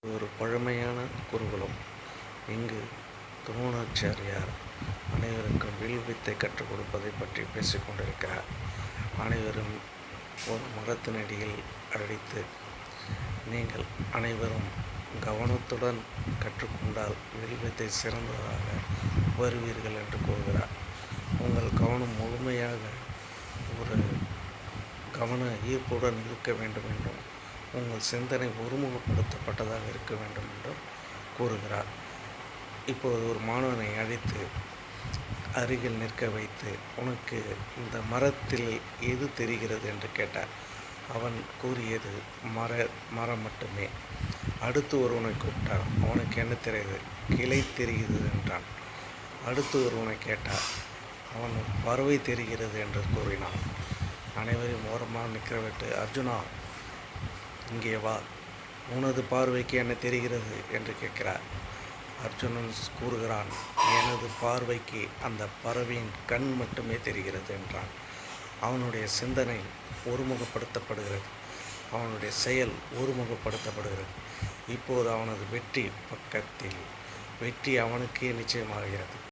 ஒரு பழமையான குருகுலம். இங்கு துரோணாச்சாரியார் அனைவருக்கும் வில் வித்தை கற்றுக் கொடுப்பதை பற்றி பேசிக் கொண்டிருக்கிறார். அனைவரும் ஒரு மரத்தினடியில் அழைத்து, நீங்கள் அனைவரும் கவனத்துடன் கற்றுக்கொண்டால் வில் வித்தை சிறந்ததாக வருவீர்கள் என்று கூறுகிறார். உங்கள் கவனம் முழுமையாக ஒரு கவன ஈர்ப்புடன் இருக்க வேண்டும் என்றும், உங்கள் சிந்தனை ஒருமுகப்படுத்தப்பட்டதாக இருக்க வேண்டும் என்றும் கூறுகிறார். இப்போது ஒரு மாணவனை அழைத்து அருகில் நிற்க வைத்து, உனக்கு இந்த மரத்தில் எது தெரிகிறது என்று கேட்டார். அவன் கூறியது மரம் மட்டுமே. அடுத்து ஒருவனை கூப்பிட்டார். அவனுக்கு என்ன தெரியுது? கிளை தெரிகிறது என்றான். அடுத்து ஒருவனை கேட்டார். அவன் பறவை தெரிகிறது என்று கூறினான். அனைவரையும் ஓரமாக நிற்க விட்டு, அர்ஜுனா, இங்கே வா, உனது பார்வைக்கு என்ன தெரிகிறது என்று கேட்கிறார். அர்ஜுனன் கூறுகிறான், எனது பார்வைக்கு அந்த பறவையின் கண் மட்டுமே தெரிகிறது என்றான். அவனுடைய சிந்தனை ஒருமுகப்படுத்தப்படுகிறது, அவனுடைய செயல் ஒருமுகப்படுத்தப்படுகிறது. இப்போது அவனது வெற்றி பக்கத்தில் வெற்றி அவனுக்கே நிச்சயமாகிறது.